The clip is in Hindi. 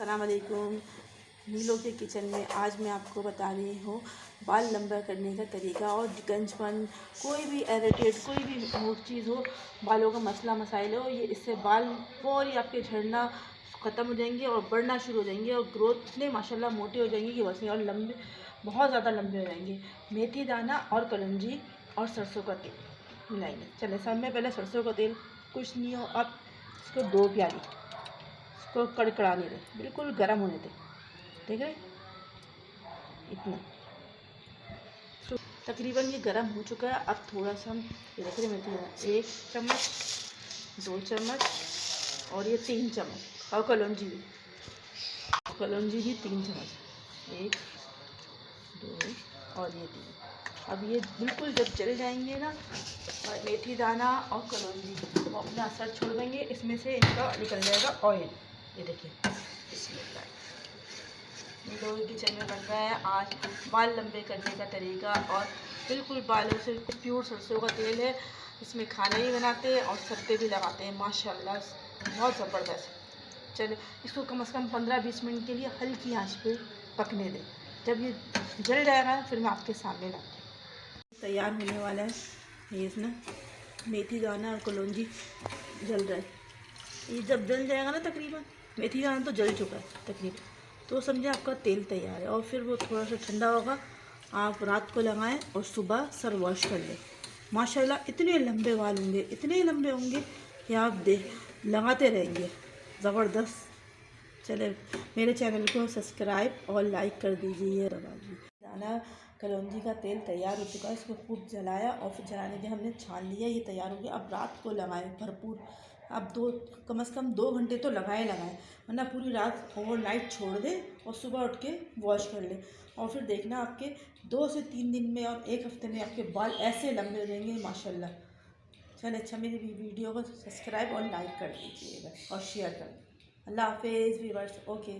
अस्सलाम वालेकुम। नीलो के किचन में आज मैं आपको बता रही हूँ बाल लंबा करने का तरीका। और गंजपन, कोई भी इरिटेट, कोई भी चीज़ हो, बालों का मसला मसाइल हो, ये इससे बाल फौरी आपके झड़ना ख़त्म हो जाएंगे और बढ़ना शुरू हो जाएंगे और ग्रोथ इतने माशाल्लाह मोटे हो जाएंगे कि बस नहीं, और लंबे, बहुत ज़्यादा लंबे हो जाएंगे। मेथी दाना और कलौंजी और सरसों का तेल मिलाएंगे। चले, सब में पहले सरसों का तेल, कुछ नहीं हो, आप इसको 2 प्याली, इसको कड़कड़ाने दें, बिल्कुल गर्म होने दें। ठीक है, इतना तकरीबन ये गर्म हो चुका है। अब थोड़ा सा हम ये देख रहे हैं, मेथी 1 चम्मच, 2 चम्मच और ये 3 चम्मच, और कलौंजी भी 3 चम्मच, 1 2 और ये 3। अब ये बिल्कुल जब जल जाएंगे ना, और मेथी दाना और कलौंजी वो अपना असर छोड़ देंगे, इसमें से इनका निकल जाएगा ऑयल। ये देखिए, बिस्मिल्लाह। नीलो किचन में बन रहा है आज बाल लंबे करने का तरीका, और बिल्कुल बालों से प्योर सरसों का तेल है। इसमें खाना भी बनाते हैं और सत्ते भी लगाते हैं, माशाल्लाह बहुत ज़बरदस्त। चलिए, इसको कम से कम 15-20 मिनट के लिए हल्की आंच पे पकने दें। जब ये जल जाएगा फिर मैं आपके सामने लाती हूँ। तैयार होने वाला है ये, इसमें मेथी दाना और कलौंजी जल रहा है। ये जब जल जाएगा ना, तकरीबन मेथी दाना तो जल चुका है तकरीबन, तो समझे आपका तेल तैयार है। और फिर वो थोड़ा सा ठंडा होगा, आप रात को लगाएं और सुबह सर वॉश कर लें। माशाल्लाह इतने लंबे बाल होंगे, इतने लंबे होंगे कि आप लगाते रहेंगे, ज़बरदस्त। चले, मेरे चैनल को सब्सक्राइब और लाइक कर दीजिए। दाना कलौंजी का तेल तैयार हो चुका है, इसको खूब जलाया और फिर जलाने के हमने छान लिया, ये तैयार हो गया। अब रात को लगाएं भरपूर। अब कम से कम 2 घंटे तो लगाएं, वरना पूरी रात ओवरनाइट छोड़ दें और सुबह उठ के वॉश कर लें। और फिर देखना आपके 2 से 3 दिन में और 1 हफ्ते में आपके बाल ऐसे लंबे हो जाएंगे माशाल्लाह। चल अच्छा, मेरी वीडियो को सब्सक्राइब और लाइक कर दीजिएगा और शेयर कर दें। अल्लाह हाफिज़ व्यूअर्स। ओके।